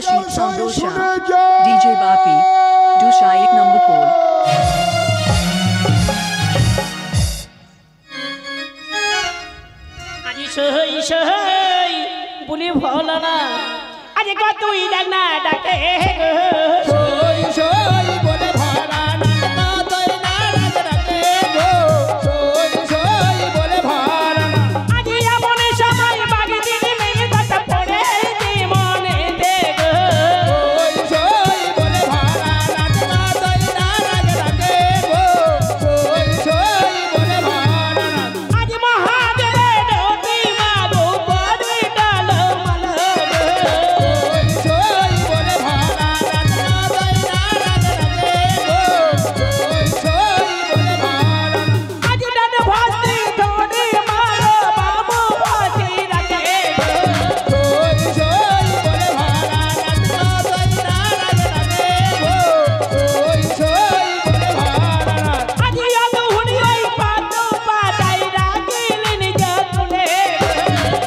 Rashid from Dosha. DJ Bapi. Dosha 1 number pole. আজি সই সই বলি ভোলা না আজি কত তুই ডাক না ডাকে সই সই বলে ভরা না তুই না ডাকে গো সই সই বলে ভরা না আজি এমন সময় বাড়ি দিন মেয়ে কথা পড়ে দি মনে দে গো সই সই বলে ভরা না তুই না ডাকে গো সই সই বলে ভরা না আজি মহাদেবের নদী মাগো পড়ে ডাল মাল সই বলে ভরা না তুই না ডাকে গো সই সই বলে ভরা না আজি ডান ভাসি ধরে মারো বাবু ভাসি রাখে সই সই বলে ভরা না তুই না ডাকে গো সই সই বলে ভরা না আজি আলো হুনি ওই পাতো পাতাই রাখিলেন জতুলে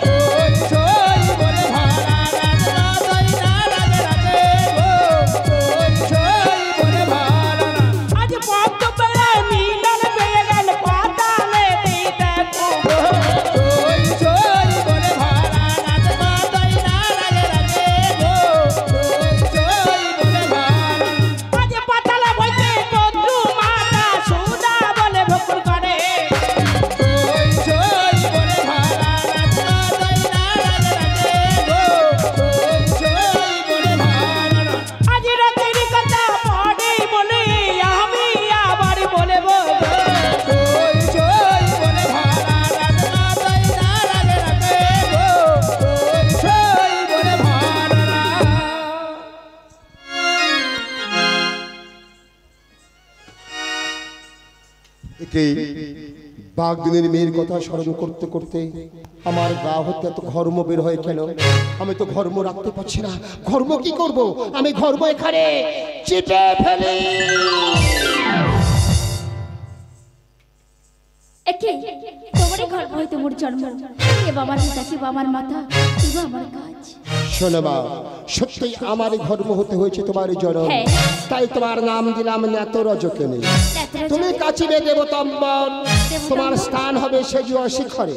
সই সই বলে ভরা না তুই না ডাকে গো সই সই বলে ভরা না আজ পদ্ম পেলে মিলন পেয়ে গেল পাতালে দিতে খুব সই সই বলে ভরা না তুই না ডাকে গো সই সই বলে ভরা না আজ পাতালে বইতে বন্ধু মাতা সুদা বলে ভকুল করে সই সই বলে ভরা না তুই না ডাকে গো সই সই বলে ভরা না আজ রাতের কথা পড়ে বলে আমি আবার বলবো সই সই বলে ভরা না তুই না ডাকে গো সই সই বলে ভরা না একে বাগদিনের মেয়ের কথা স্মরণ করতে করতে আমার গা হতে এত ঘর্ম বের হয়ে কেন আমি তো ঘর্ম রাখতে পারছি না ঘর্ম কি করব আমি ঘর্ম এখানে চিপে ফেলি একে তোমারই গর্ব হইতে মোর জন্ম এ বাবার পিতা কি বাবার মাথা এবা আমার কাজ শোনো মা সত্যি আমার ঘর্ম হতে হয়েছে তোমার জন্ম হ্যাঁ। তাই তোমার নাম দিলাম নেত রজকেনে নেত্রজনে। তুমি কাচিবে দেবতম্বন তোমার স্থান হবে সেজুয়া শিখরে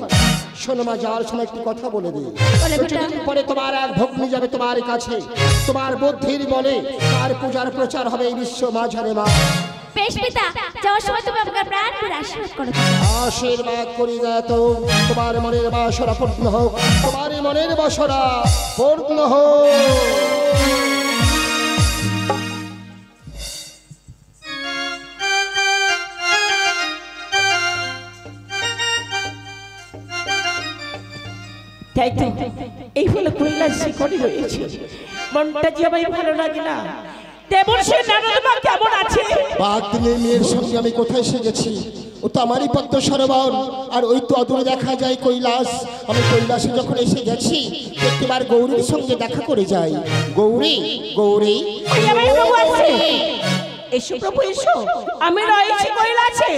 শোনো মা যাওয়ার সময় একটি কথা বলে দিই বলে বেটা। কিছুদিন পরে তোমার এক ভগ্নী যাবে তোমার কাছে তোমার বুদ্ধির বলে তার পূজার প্রচার হবে এই বিশ্ব মাঝারে মা বেশ পিতা যাওয়ার সময় তুমি আমাকে প্রাণ করে আশীর্বাদ করো আশীর্বাদ করি না তো তোমার মনের বাসনা পূর্ণ হোক তোমার মনের বাসনা পূর্ণ হোক তাই তো এই হলো কৈলাস শিখরে রয়েছে মনটা যে ভাই ভালো লাগে না তেমন সে নারদমা কেমন আছে বাগদিনের মেয়ের সঙ্গে আমি কোথায় এসে গেছি ও তো আমারই পদ্ম সরোবর আর ওই তো অদূরে দেখা যায় কৈলাস আমি কৈলাসে যখন এসে গেছি একটিবার গৌরীর সঙ্গে দেখা করে যাই গৌরী গৌরী ওই আমার প্রভু আছে এসো প্রভু এসো আমি রয়েছি কৈলাসে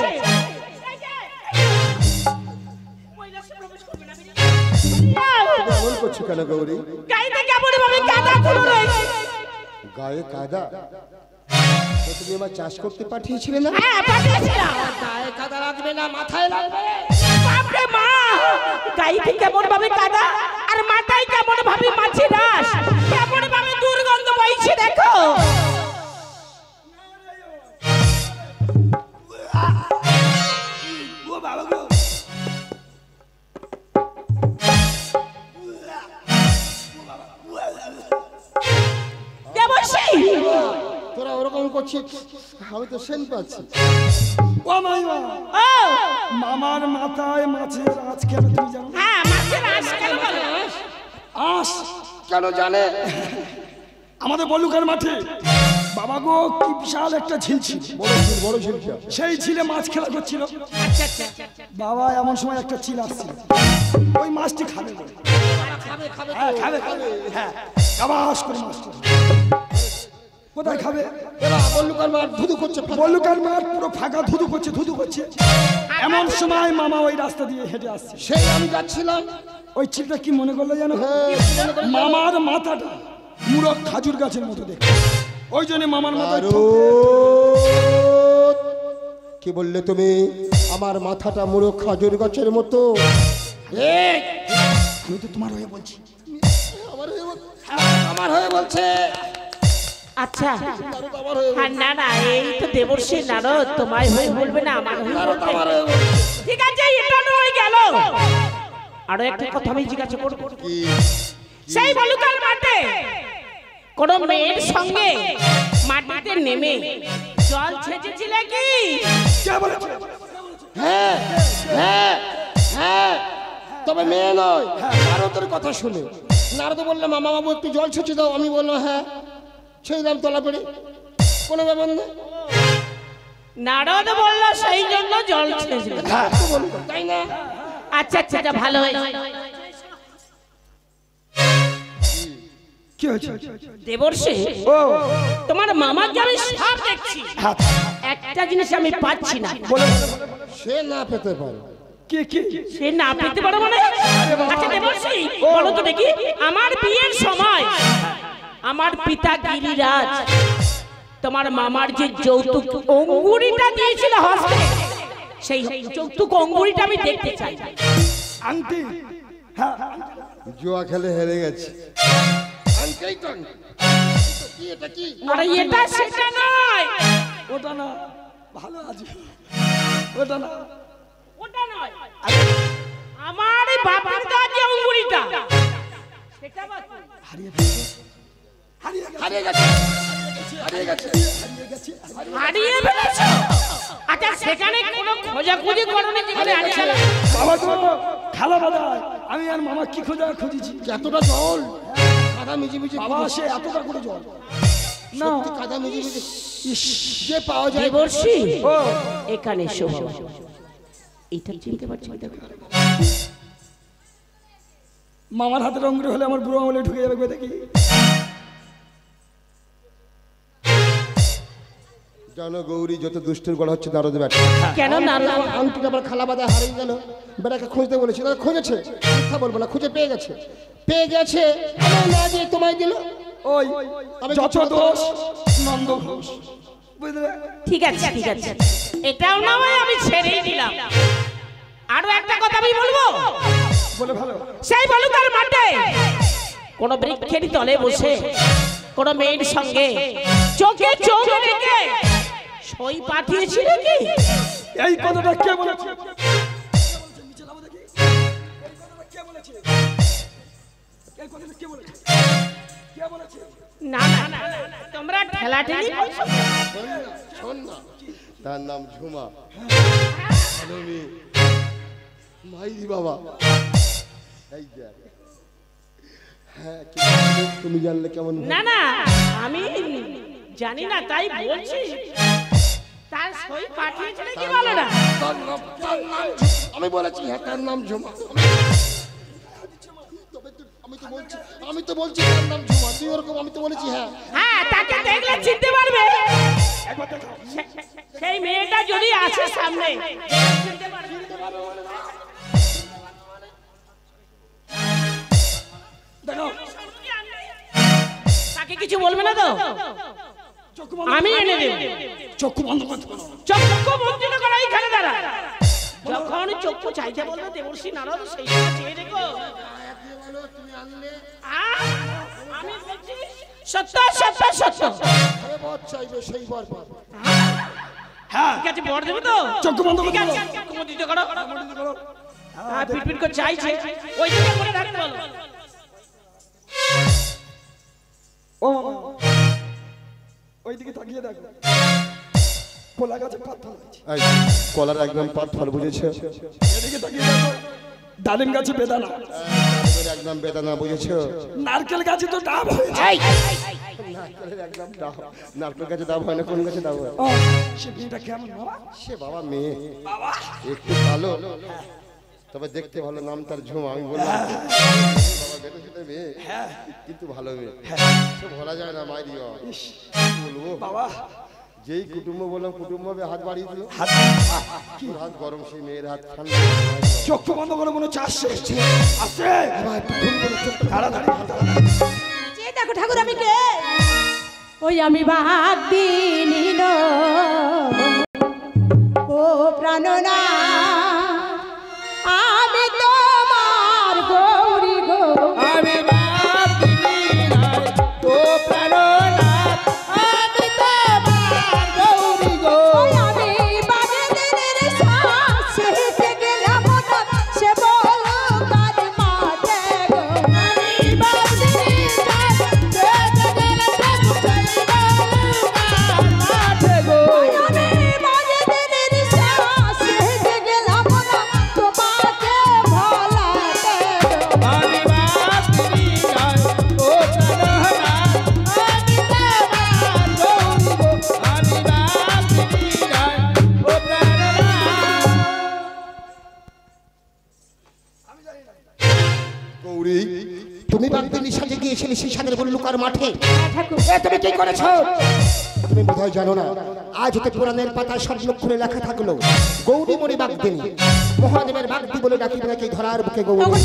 এমন করছো কেন গৌরী গাইতে কেমন ভাবে কাদা করে রয়েছে গায়ে কাদা তো তুমি আমার চাষ করতে পাঠিয়েছিলে না হ্যাঁ পাঠিয়েছিলাম গায়ে কাদা লাগবে না মাথায় লাগবে বাপরে মা গাইতে কেমন ভাবে কাদা আর মাথায় কেমন ভাবে মাছি রাস কেমন ভাবে দুর্গন্ধ বইছে দেখো দেবশ্রী তোরা ওরকম করছিস আমি তো সেন পাচ্ছি ও মাইমা ও মামার মাথায় মাছের আঁচ কেন তুমি জানো হ্যাঁ মাছের রাস কেন বলো আঁশ কেন জানে আমাদের বলুকার মাঠে বাবা গো কি বিশাল একটা ঝিল ছিল বড় শিল্পী সেই ঝিলে মাছ খেলা করছিল আচ্ছা আচ্ছা বাবা এমন সময় একটা চিল আসছিল ওই মাছটি খাবে বলে হ্যাঁ খাবে খাবে হ্যাঁ আবাস করে মাছটি কোথায় খাবে এরা বল্লুকার মাঠ ধুধু করছে বলুকার মাঠ পুরো ফাঁকা ধুধু করছে এমন সময় মামা ওই রাস্তা দিয়ে হেঁটে আসছে সেই আমি যাচ্ছিলাম ওই চিলটা কি মনে করলো জানো হ্যাঁ, মামার মাথাটা মুরগ খাজুর গাছের মতো দেখতে, ওই জন্য মামার মাথায় কি বললে তুমি? আমার মাথাটা মুড়ো খাজুর গাছের মতো? আমি তো তোমার হয়ে বলছি। আমার হয়ে বলছে। আচ্ছা হ্যাঁ, না না, এই তো দেবর্ষী নারদ, তোমায় হয়ে বলবে না, আমার হয়ে বলবে। ঠিক আছে, এটা নয় গেল। আরো একটা কথা আমি জিজ্ঞাসা করব। সেই বলুকার মাঠে কোন মেয়ের সঙ্গে মাটিতে নেমে জল ছেঁচেছিলে কি? হ্যাঁ হ্যাঁ হ্যাঁ, তবে মেয়ে নয়, নারদের কথা শুনে। নারদ বললো মামা বাবু একটু জল ছেঁচে দাও। আমি বললো হ্যাঁ, সেই দাম তোলা পেরে কোনো ব্যাপার নেই। নারদ বলল সেই জন্য জল ছেঁচেছিলে, তাই না? আচ্ছা আচ্ছা, এটা ভালো হয়েছে। কি হয়েছে? দেবর্ষী, ও তোমার মামাকে আমি সব দেখছি, একটা জিনিস আমি পাচ্ছি না। সে না পেতে পারে। কি কি? সে না পেতে পারো মানে? আচ্ছা দেবর্ষী, বলো তো দেখি, আমার বিয়ের সময় আমার পিতা গিরিরাজ তোমার মামার যে যৌতুক অঙ্গুরিটা দিয়েছিল হস্তে, সেই যৌতুক অঙ্গুরিটা আমি দেখতে চাই। আংটি? হ্যাঁ, জুয়া খেলে হেরে গেছে। আরে এটা সেটা নয়, ওটা না, ভালো আছে ওটা না, ওটা নয়, আমার বাবার দা যে অঙ্গুরিটা, সেটা বাকি। হারিয়ে গেছে, হারিয়ে গেছে, হারিয়ে গেছে। হারিয়ে ফেলেছো? আচ্ছা সেখানে কোনো খোঁজাখুঁজি করোনি যেখানে হারিয়ে গেল? বাবা তো খালা বাদা, আমি আর মামা কি খোঁজা খুঁজেছি। এতটা জল কাদা মিজি মিজি, বাবা সে এতটা করে জল না, কাদা মিজি মিজি যে পাওয়া যায়। দেবর্ষী, ও এখানে এসো বাবা। এটা চিনতে পারছি দেখো। মামার হাতে রঙগুলো হলে আমার বুড়ো আমলে ঢুকে যাবে গো, দেখি। জানো গৌরী, যত দুষ্টের গলা হচ্ছে নারদ বেটা। কেন নারদ? আন্টিটা আবার খালা বাদা হারিয়ে গেল, বেটাকে খুঁজতে বলেছি, তারা খুঁজেছে, মিথ্যা বলবো না, খুঁজে পেয়ে গেছে। পেয়ে গেছে, আমার না দিয়ে তোমায় দিল। ওই আমি যত কিছু দোষ নন্দ ঘোষ, বুঝলে? ঠিক আছে ঠিক আছে, এটাও না হয় আমি ছেড়েই দিলাম। আরো একটা কথা আমি বলবো। বলে ভালো। সেই বলুকার মাঠে কোন বৃক্ষের তলে বসে কোন মেয়ের সঙ্গে চোখে চোখ রেখে সই পাঠিয়েছিল কি? এই কথাটা কে বলেছে? না না না, তোমরা ঠেলাঠেলি করছো। শোন না, তার নাম ঝুমা, ভালো মেয়ে, মাইরি বাবা। এই দেখ, হ্যাঁ, তুমি জানলে কেমন? না না, আমি জানি না তাই বলছি। তার সই পাঠিয়েছিল কি বলো না? আমি বলেছি হ্যাঁ, তার নাম ঝুমা। আমি তো বলছি তার নাম ঝুমা, তুই ওরকম, আমি তো বলেছি হ্যাঁ। হ্যাঁ, তাকে দেখলে চিনতে পারবে। সেই মেয়েটা যদি আসে সামনে, তাকে কিছু বলবে না তো? আমি এনে দেব। চক্ষু বন্ধ করতে পারো? চক্ষু বন্ধ করো, এইখানে দাঁড়া। যখন চক্ষু চাইতে বলবে দেবর্ষী নারদ, সেই সময় চেয়ে দেখো। আমি বলছি সত্য সত্য সত্য। চাইবে সেই বর পাবে। হ্যাঁ, ঠিক আছে, বর দেবে তো? চক্ষু বন্ধ করতে ঠিক পারো? আছে, চক্ষু বন্ধ করো। হ্যাঁ, পিটপিট করে চাইছে, ওই দিকে করে থাকতে বলো। ও ওইদিকে তাকিয়ে দেখো, কোলা গাছে পাথর আছে। এই কলার একদম পাত ফল বুঝেছে? এদিকে তাকিয়ে দেখো, ডালিম গাছে বেদানা, একদম বেদানা বুঝেছো? নারকেল গাছে তো ডাব হয়েছে। নারকেলের একদম ডাব, নারকেল গাছে ডাব হয় না, কোন গাছে ডাব হয়? ও, সে মেয়েটা কেমন বাবা? সে বাবা মেয়ে একটু ভালো, তবে দেখতে ভালো, নাম তার ঝুমা। আমি বললাম বাবা বেটা সেটা মেয়ে, কিন্তু ভালো মেয়ে, সে বলা যায় না। মাইরি বাবা, বলবো বাবা যেই কুটুম্ব বললাম, কুটুম্ব হাত বাড়িয়ে দিল, হাত গরম, সেই মেয়ের হাত ঠান্ডা। চক্ষু বন্ধ করে মনে হচ্ছে আসছে, আসছে। তাড়াতাড়ি দেখো ঠাকুর আমি কে ওই আমি বাঘ দিনি ও প্রাণনা আমি তোমার গৌরী গো আমি বাপ দিনার ও প্রাণনাথ আমি তোমার গৌরী গো আমি বাঘ দিনের শ্বাস হেঁটে গেলাম না সে বলো কার মাঠে গো আমি বাপ দিনার হেঁটে গেলাম মাঠে গো আমি বাঘ দিনের শ্বাস হেঁটে গেলাম না তোমাকে ভোলাতে গো আমি বাপ দিনার ও প্রাণনাথ আমি তোমার গৌরী গো আমি বাপ দিনার ও প্রাণনাথ গৌরী তুমি বাগদিনী সাজে গিয়েছিলে সেই সাদের বল্লুকার মাঠে ঠাকুর এ তুমি কি করেছো তুমি বোধহয় জানো না আজ হতে পুরাণের পাতায় স্বর্ণক্ষরে লেখা থাকলো গৌরী মণি বাগদিনী মহাদেবের বাগদি বলে ডাকি নাকি ধরার বুকে গৌরী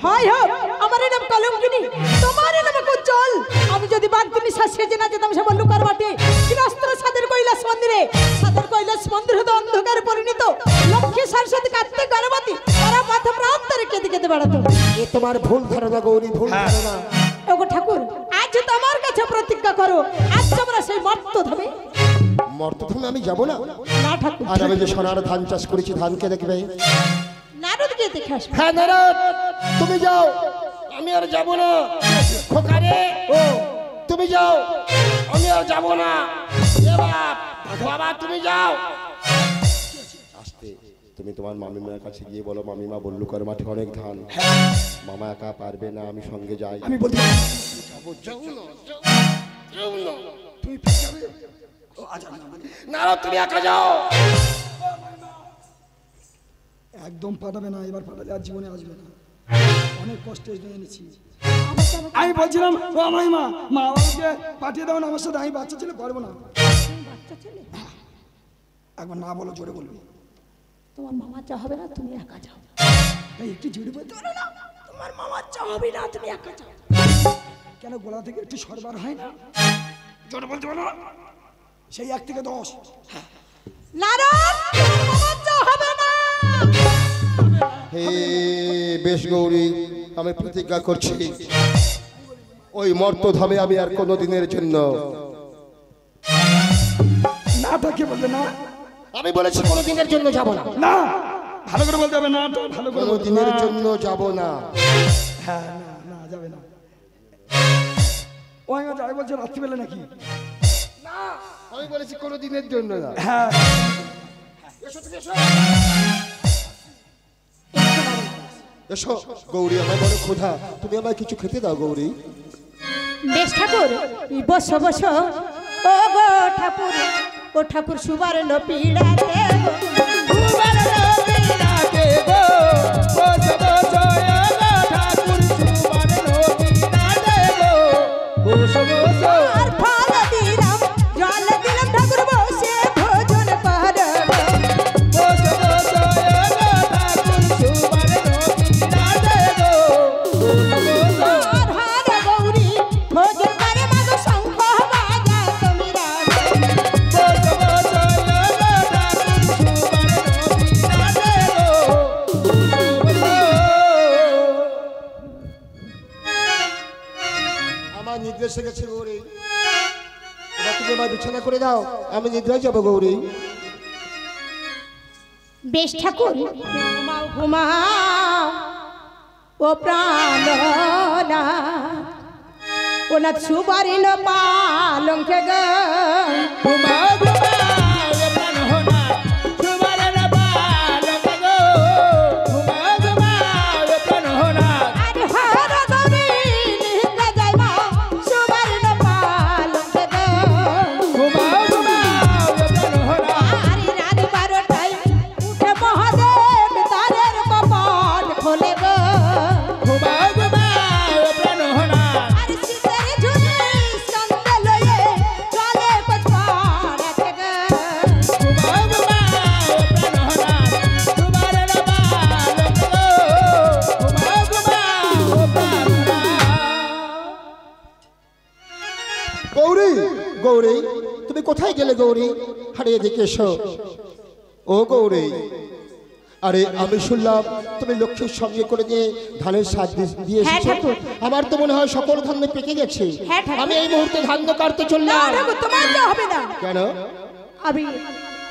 হয় হোক আমার নাম কলঙ্কিনী তোমার নাম উজ্জ্বল আমি যদি বাগদিনী সেজে না যেতাম সে বল্লুকার মাঠে চিরস্ত্র সাদের কৈলাস মন্দিরে সাদের কৈলাস মন্দির হতে অন্ধকারে পরিণত লক্ষ্মী সরস্বতী কার্তিক গণপতি তারা মাথা প্রান্তরে কেঁদে কেঁদে বেড়াতো এ তোমার ভুল ধারণা গৌরী ভুল ধারণা ওগো ঠাকুর আজ তোমার কাছে প্রতিজ্ঞা করো আজ তোমরা সেই মর্ত ধামে মর্তধামে আমি যাব না না ঠাকুর আর আমি যে সোনার ধান চাষ করেছি ধানকে দেখবে নারদ গিয়ে দেখে আসবে হ্যাঁ নারদ তুমি যাও আমি আর যাব না খোকারে ও তুমি যাও আমি আর যাব না এ বাপ বাবা তুমি যাও আস্তে তুমি তোমার মামিমার কাছে গিয়ে বলো মামিমা বল্লুকার মাঠে অনেক ধান মামা একা পারবে না আমি সঙ্গে যাই আমি বলতে তুমি ফিরে যাবে ও আচ্ছা নারদ তুমি একা যাও একদম পাঠাবে না এবার পাঠালে আর জীবনে আসবে না অনেক কষ্টে এনেছি আমি বলছিলাম ও আমার মা মা আমাকে পাঠিয়ে দাও না আমার সাথে আমি বাচ্চা ছেলে পারবো না একবার না বলো জোরে বলবি তোমার মামা চা হবে না তুমি একা যাও এই একটু জোরে বলতে পারো না তোমার মামা চা হবে না তুমি একা যাও কেন গোলা থেকে একটু সরবার হয় না জোরে বলতে পারো না সেই 1 থেকে 10 নারদ তোমার মামা চা হবে না হে বেশ গৌরী আমি প্রতিজ্ঞা করছি ওই মর্তধামে আমি আর কোনো দিনের জন্য না তাকে বলবে না আমি বলেছি কোনো দিনের জন্য যাব না না ভালো করে বলতে হবে না তো ভালো করে কোনো বলতে দিনের না। জন্য যাব না হ্যাঁ না না যাবে না ও আমি যাই বলছে রাত্রিবেলা নাকি আমি বলেছি কোনো দিনের জন্য না হ্যাঁ এসো গৌরী আমার বড় ক্ষুধা তুমি আমায় কিছু খেতে দাও গৌরী বেশ ঠাকুর বসো বসো ও গো ঠাকুর ও ঠাকুর সুবর্ণ পীড়াতে সুবর্ণ পীড়াতে গো বসো বসো গো ঠাকুর সুবর্ণ পীড়াতে গো বসো বসো আর ফল দিলাম জল দিলাম ঠাকুর বসে ভোজন করো বসো বসো গো ঠাকুর সুবর্ণ পীড়াতে গো বসো বসো আর হার গৌরী ভোজন করে মাগো শঙ্খ বাজা তুমি রাজা বসো বসো গো ঠাকুর সুবর্ণ পীড়াতে গো বসো আমার নির্দেশ হয়ে গেছে গৌরী এবার তুমি আমার বিছানা করে দাও আমি নিদ্রায় যাবো গৌরী বেশ ঠাকুর ঘুমাও ঘুমাও ও প্রাণনা ও না সুবর্ণ পালঙ্কে গো ঘুমা ঘুমা প্রাণ হোনা সুবর্ণ পালঙ্ক গো ঘুমা ঘুমা প্রাণ হোনা আর হার গৌরী নিদ্রা যাইবা সুবর্ণ পালঙ্কে গো ঘুমা ঘুমা প্রাণ হোনা আর রাত 12টায় উঠে মহাদেব তারের কপাট খোলে গো ঘুমা ঘুমা প্রাণ হোনা আর শীতের ঝুলি স্কন্দে লয়ে চলে পছপাড়াতে গৌরী গৌরী তুমি কোথায় গেলে গৌরী? আরে এদিকে এসো। ও গৌরী, আরে আমি শুনলাম তুমি লক্ষ্মীর সঙ্গে করে দিয়ে ধানের সাজ দিয়ে হ্যাঁ এসেছো। ঠাকুর। আমার তো মনে হয় সকল ধান্য পেকে গেছে। হ্যাঁ ঠাকুর। আমি এই মুহূর্তে ধান্য কাটতে চললাম। না ঠাকুর, তোমার যা হবে না। কেন? আমি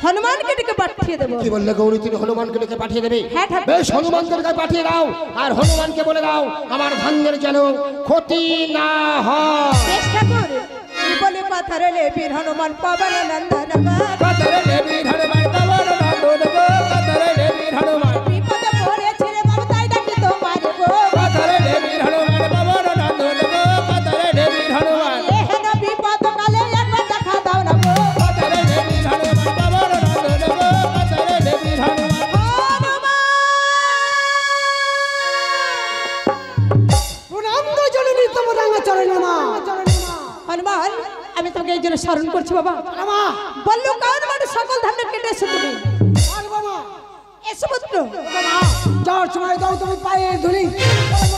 হনুমানকে ডেকে পাঠিয়ে দেবো। কি বললে গৌরী? তুমি হনুমানকে ডেকে পাঠিয়ে দেবে? হ্যাঁ ঠাকুর। বেশ, হনুমানকে ডেকে পাঠিয়ে দাও আর হনুমানকে বলে দাও আমার ধান্যের যেন ক্ষতি না হয়। বেশ ঠাকুর। এই বলে কথা রইলে বীর হনুমান পাবন নন্দন কাতরে দেবী হনুমান পাবন নন্দন গো, কাতরে দেবী হনুমান, বিপদে পড়েছি রে বাবু তাই ডাকি তোমার গো। কাতরে দেবী হনুমান পাবন নন্দন গো, কাতরে দেবী হনুমান, এহেন বিপদ কালে একবার দেখা দাও না গো। কাতরে দেবী হনুমান পাবন নন্দন গো, কাতরে দেবী হনুমান। হনুমান, আমি তোমাকে এই জন্য স্মরণ করছি বাবা। বললো কারণ মানে সকল ধান্য কেটে এসো তুমি। এসো পুত্র। যাওয়ার সময় দাও তুমি পায়ে ধুলি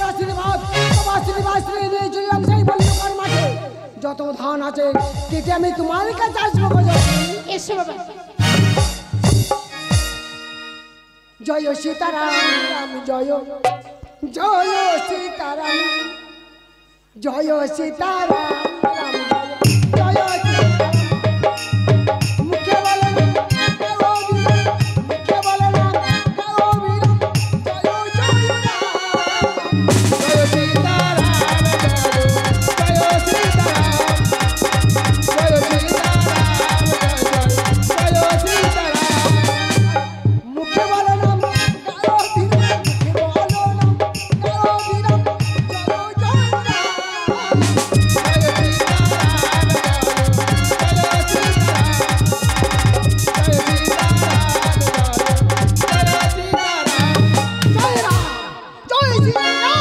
আশীর্বাদ, তোমার আশীর্বাদ নিয়ে চললাম সেই বল্লকার মাঠে। যত ধান আছে কেটে আমি তোমার কাছে আসবো। এসো বাবা। জয় সীতারাম রাম জয়, জয় সীতারাম, জয় সীতারাম রাম জয়, জয় সীতারাম। মুখে বলে না কালো বীর, মুখে বলে না কালো বীর, জয় জয় রাম। জয় সীতারাম জয়, জয় সীতারাম, জয় সীতারাম জয়, জয় সীতারাম। মুখে বলে না কালো বীর, মুখে বলে না কালো বীর, জয় জয় রাম। জয় রাম, জয় শ্রীরাম।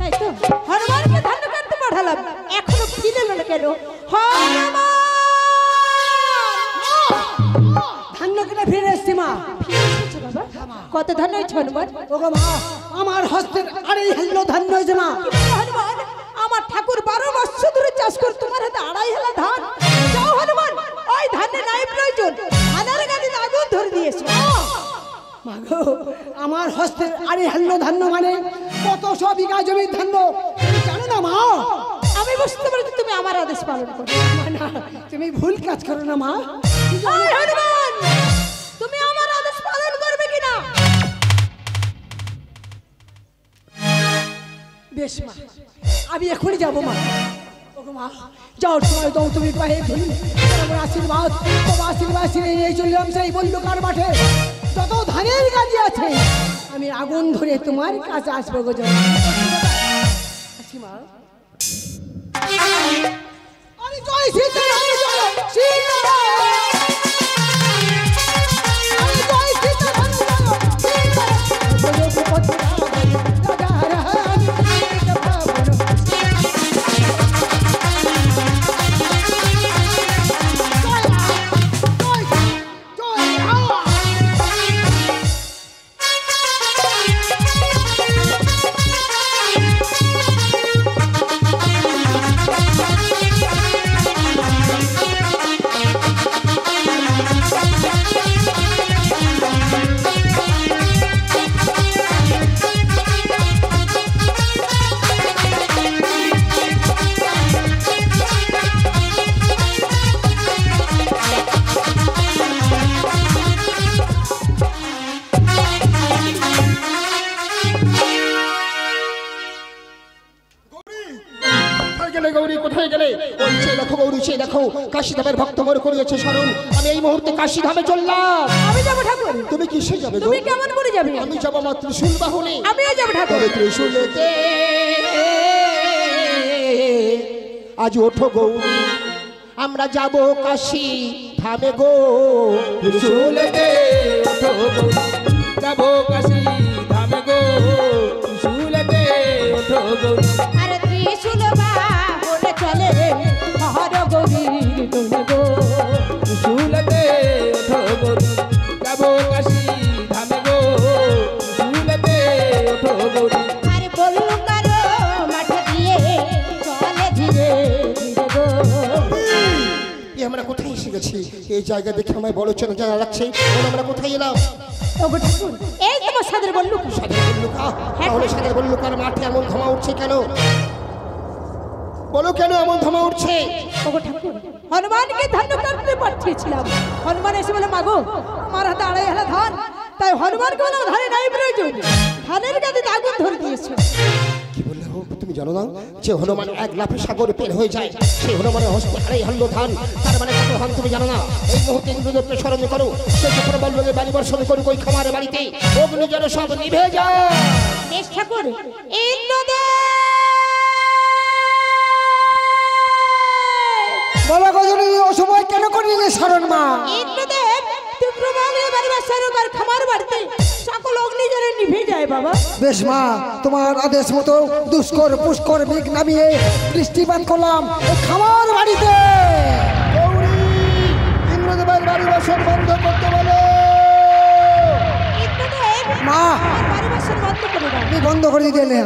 তাই তো হনুমানকে ধান্য কাটতে পাঠালাম, এখনো ফিরে এলো না কেন? হনুমান! ধান্য কেটে ফিরে এসছি মা। ফিরে এসেছো বাবা? কত ধান্য হয়েছে হনুমান? ওগো মা, আমার হস্তের আড়াই হেল্লো ধান্য হয়েছে মা। কি বলো হনুমান? আমার ঠাকুর 12 বছর ধরে চাষ করে তোমার হাতে আড়াই হেলা ধান। যাও হনুমান, ওই ধানে নাই প্রয়োজন, ধানের গাড়িতে আগুন ধরে দিয়েছো। মা গো, আমার হস্তের আড়াই হেল্লো ধান্য মানে কত 100 বিঘা জমির ধান্য, তুমি জানো না মা? আমি বুঝতে পারছি তুমি আমার আদেশ পালন করো। না, তুমি ভুল কাজ করো না মা। ওই হনুমান, তুমি আমার আদেশ পালন করবে কিনা? বেশ মা, আমি এখনই যাবো মা। ওগো মা, যাওয়ার সময় দাও তুমি পায়ে ধুলি, তোমার আশীর্বাদ, তোমার আশীর্বাদ নিয়ে চললাম সেই বল্লকার মাঠে। যত ধানের গাড়ি আছে আমি আগুন ধরে তোমার কাছে আসবো গো। জয় আসি মা। আমি জয় সীতারাম, জয় সীতারাম, আমি জয় সীতারাম, জয় কাশী ধামের ভক্ত মোর করিয়েছে স্মরণ, আমি এই মুহূর্তে কাশী ধামে চললাম। আমি যাবো ঠাকুর। তুমি কিসে যাবে গো? তুমি কেমন করে যাবে? আমি যাবো আমার ত্রিশূল বাহনে। আমিও যাবো ঠাকুর। তবে ত্রিশূলেতে আজ ওঠো গৌরী, আমরা যাব কাশী ধামে গো। ত্রিশূলেতে ওঠো গৌরী, যাবো কাশী ধামে গো। ত্রিশূলেতে ওঠো গৌরী, আরে ত্রিশূল বাহনে চলে হর গৌরীর ডোলে গো। ত্রিশূলেতে ওঠো গৌরী, যাবো কাশী ধামে গো। ত্রিশূলেতে ওঠো গৌরী, আরে বলু কারো মাঠে দিয়ে চলে ধীরে ধীরে গো। আমরা কোথায় এসে গেছি? এই জায়গা দেখে আমায় বড় চেনা জানা লাগছে। আমরা কোথায় এলাম? ওগো ঠাকুর, এই তোমার সাদের বললু। সাদের বল্লুকা? তাহলে সাদের বল্লুকার মাঠে এমন ধোঁয়া উঠছে কেন? বলো কেন এমন ধোঁয়া উঠছে? ওগো ঠাকুর, হনুমানকে ধান্য কাটতে পাঠিয়েছিলাম। হনুমান এসে বলে মাগো আমার হাতে 2.5 হালা ধান, তাই হনুমানকে বললাম ধানে নাই প্রয়োজন, ধানের গাছে আগুন ধরে দিয়েছে। কি বললে গো? তুমি জানো না যে হনুমান এক লাফে সাগর পের হয়ে যায়? সেই হনুমানের হস্তে 2.5 হাল্লো ধান, তার মানে কত ধান তুমি জানো না? এই মুহূর্তে ইন্দ্রদেবকে স্মরণ করো, সেই চক্র বলবে বাড়ি বর্ষণ করুক ওই খামারের বাড়িতে, অগ্নি যেন সব নিভে যায়। বেশ ঠাকুর, ইন্দ্রদেব বলো গজনী অসময় কেন করলে শরণ মা? ইন্দ্রদেব তুমি প্রমাণের বাড়ি বাসার আর খামার বাড়িতে সকল অগ্নি যেন নিভে যায় বাবা। বেশ মা, তোমার আদেশ মতো দুষ্কর পুষ্কর মেঘ নামিয়ে বৃষ্টিপাত করলাম এই খামার বাড়িতে। গৌরী, ইন্দ্রদেবের বাড়ি বর্ষণ বন্ধ করতে বলো। ইন্দ্রদেব মা, আমার বাড়ি বাসার বন্ধ করে দাও। তুমি বন্ধ করে দিলে।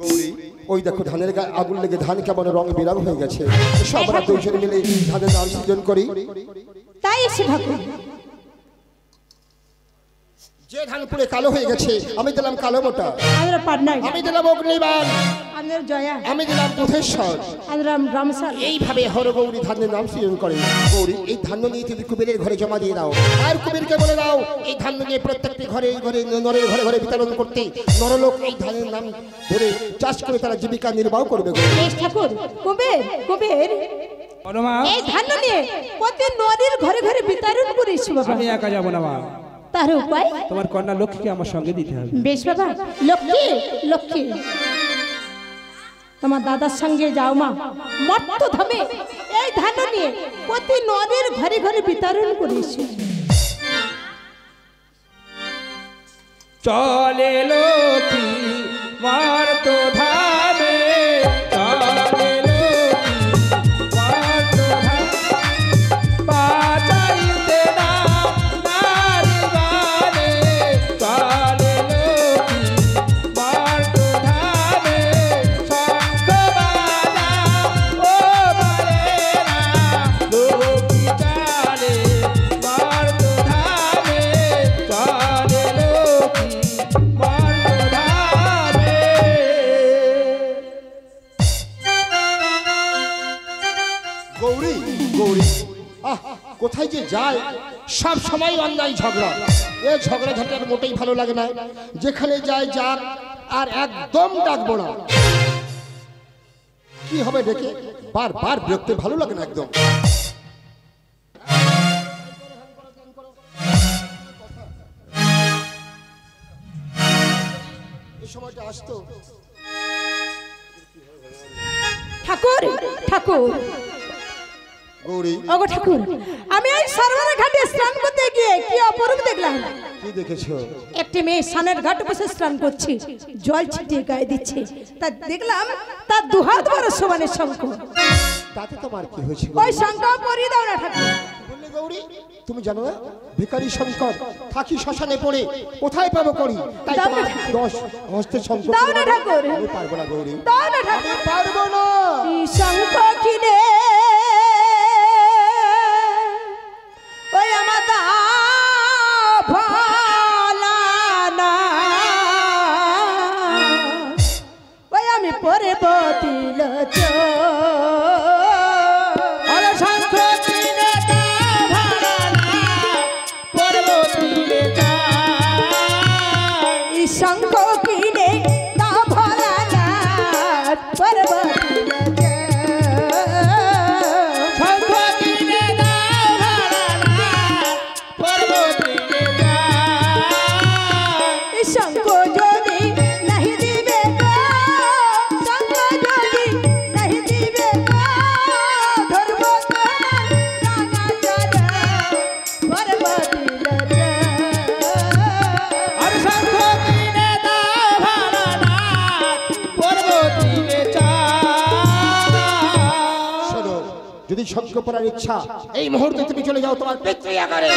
গৌরী, ওই দেখো ধানের গায়ে আগুন লেগে ধান কেমন রং বিরাগ হয়ে গেছে। এসো আমরা দুইজনে মিলে ধানের নাম সৃজন করি। তাই এসে ঠাকুর। যে ধান পুড়ে কালো হয়ে গেছে আমি দিলাম কালো মোটা, আমরা পাটনায়, আমি দিলাম অগ্নিবাণ, আমরা জয়া, আমি দিলাম বুধেশ্বর। আমরা রামসাল। এইভাবে হর গৌরী ধানের নাম সৃজন করে। গৌরী, এই ধান্য নিয়ে তুমি কুবেরের ঘরে জমা দিয়ে দাও, আর কুবেরকে বলে দাও এই ধান্য নিয়ে প্রত্যেকটি ঘরে ঘরে নরের ঘরে ঘরে বিতরণ করতে। নরলোক এই ধানের নাম ধরে চাষ করে তারা জীবিকা নির্বাহ করবে। বেশ ঠাকুর। কুবের, কুবের বলো মা। এই ধান্য নিয়ে প্রতি নদীর ঘরে ঘরে বিতরণ করিস বাবা। আমি একা যাবো না মা, তার উপায়? তোমার কন্যা লক্ষ্মীকে আমার সঙ্গে দিতে হবে। বেশ বাবা। লক্ষ্মী, লক্ষ্মী তোমার দাদার সঙ্গে যাও মা, মর্ত ধামে এই ধান্য নিয়ে প্রতি নদীর ঘরে ঘরে বিতরণ করিস। চলে লক্ষ্মী মার তো ধামে, চলে লক্ষ্মী মার তো ধামে, বাঁচাইতে না নারী বানে। চলে লক্ষ্মী মার তো ধামে, শঙ্খ বাজা ও বালেরা, লক্ষ্মী চলে মার তো ধামে, চলে লক্ষ্মী মার তো ধামে। গৌরী, গৌরী, আহ কোথায় যে যায় সব সময় অন্যায় ঝগড়া। এ ঝগড়া ঝাঁটার মোটেই ভালো লাগে না। যেখানে যায় যাক, আর একদম ডাকবো না। কি হবে ডেকে? বারবার বিরক্তি, ভালো লাগে না একদম। এই সময়টা আসতো। ঠাকুর, ঠাকুর, গৌরী, ওগো ঠাকুর, আমি এই সরোবর ঘাটে স্নান করতে গিয়ে কি অপরূপ দেখলাম। কি দেখেছো? একটি মেয়ে স্নানের ঘাটে বসে স্নান করছে, জল ছিটিয়ে গায়ে দিচ্ছে। তা দেখলাম তার দুহাত বড় সমানের শঙ্খ। তাতে তোমার কি হয়েছে? ওই শঙ্খ পরিয়ে দাও না ঠাকুর। বললে গৌরী, তুমি জানো না ভিখারি শঙ্কর থাকি শ্মশানে পড়ে কোথায় পাবো করি? তাই দাও না তোমার ঠাকুর। 10 হস্তের শঙ্কর দাও না ঠাকুর। আমি পারবো না গৌরী, দাও না আমি ঠাকুর। পারবো না। এই শঙ্খ কিনে ওই আমার ভালানা, ওই আমি পরে বতিল আরে শঙ্খ কিনে দাও ভাড়ানা, পরবর্তীতে যাই। শঙ্খ কিনে তা ভালানা পর্বত যজ্ঞ করার ইচ্ছা এই মুহূর্তে তুমি চলে যাও তোমার পিতৃয়াগারে।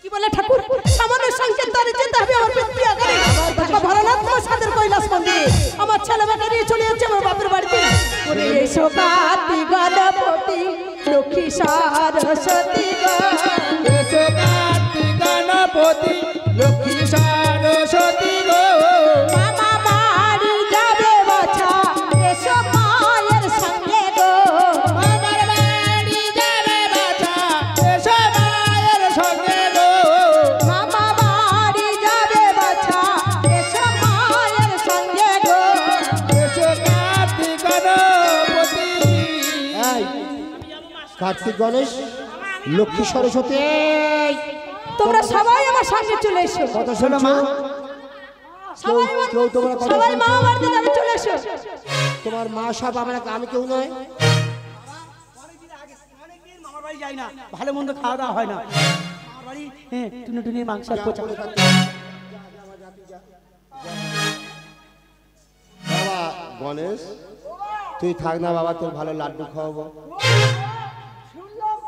কি বলে ঠাকুর? সামান্য সংকেত ধরে যেতে হবে আমার পিতৃয়াগারে। টাকা ভরালাম তোমার সাদের কৈলাস মন্দিরে। আমার ছেলে মেয়েকে নিয়ে চলে যাচ্ছে আমার বাপের বাড়িতে। ওরে এসো কার্তিক গণপতি লক্ষ্মী সরস্বতী গো। এসো কার্তিক গণপতি লক্ষ্মী সরস্বতী গো। মামা বাড়ি যাবে বাছা এসো মায়ের সঙ্গে গো। আমার বাড়ি যাবে বাছা এসো মায়ের সঙ্গে গো। মামা বাড়ি যাবে বাছা এসো মায়ের সঙ্গে গো। এসো কার্তিক গণপতি। এই কার্তিক গণেশ লক্ষ্মী সরস্বতী এই, তোমরা সবাই আমার সঙ্গে চলে এসো। কথা শোনো মা। সবাই কেউ তোমরা কথা সবাই শুনছো? মামা বাড়িতে যাবে, চলে এসো। তোমার মা সব আমরা, আমি কেউ নয়। মামার বাড়ি যাই না, ভালো মন্দ খাওয়া দাওয়া হয় না। মামার বাড়ি টুনি টুনি মাংস আর পোচা। বাবা গণেশ তুই থাক না বাবা, তোর ভালো লাড্ডু খাওয়াবো। শুনলাম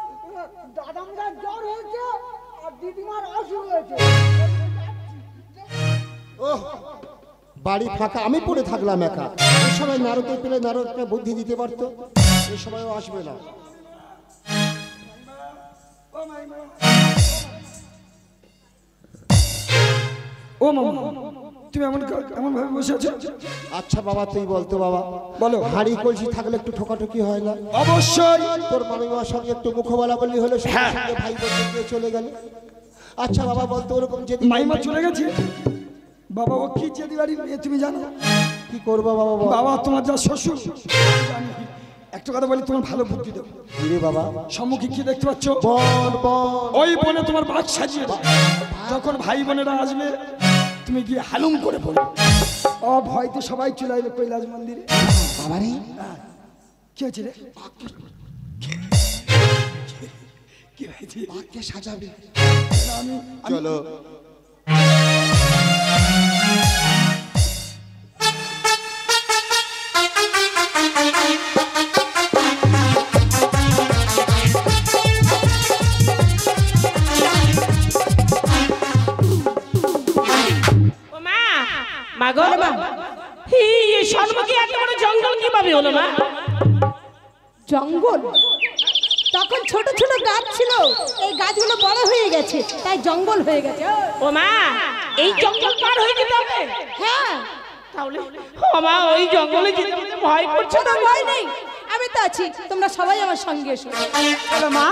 দাদামদার জ্বর হয়েছে আর দিদিমার অসুখ হয়েছে। ওহ বাড়ি ফাঁকা, আমি পড়ে থাকলাম একা। এই সময় নারদকে পেলে নারদকে বুদ্ধি দিতে পারতো, এই সময়ও আসবে না। ও মামা তুমি এমন ভাবে বসে আছো? আচ্ছা বাবা তুই বলতো বাবা, বলো। হাড়ি কলসি থাকলে একটু ঠোকাঠুকি হয় না? অবশ্যই। তোর মামিমার সঙ্গে একটু মুখবলা বললি হলে সঙ্গে সঙ্গে ভাই বোনকে চলে গেল। আচ্ছা বাবা বলতো ওরকম যদি মাইমা চলে গেছে বাবা, ও কি চেদি বাড়ির মেয়ে তুমি জানো? কি করবো বাবা? বাবা তোমার যা শ্বশুর জানি। একটা কথা বলি, তোমার ভালো বুদ্ধি দেবো। রে বাবা সম্মুখে কি দেখতে পাচ্ছ? বন বন ওই বনে তোমার বাঘ সাজিয়ে দাও। যখন ভাই বোনেরা আসবে তুমি গিয়ে হালুম করে বলো, ও ভয়তে সবাই চলে আসবে কৈলাস মন্দিরে। বাবা রে কি হয়েছে রে? কি হয়েছে? বাঘকে সাজাবে। আমি চলো মাগো মা, এই সর্বকি এত বড় জঙ্গল কিভাবে হলো মা? জঙ্গল? তখন ছোট ছোট গাছ ছিল, এই গাছগুলো বড় হয়ে গেছে তাই জঙ্গল হয়ে গেছে। ও মা, এই জঙ্গল পার হয়ে যেতে হবে? হ্যাঁ। তাহলে ও মা, ওই জঙ্গলে যেতে আমাদের ভয় করছে ছোট না? ভয় নেই, আমি তো আছি, তোমরা সবাই আমার সঙ্গে এসো। চলো মা,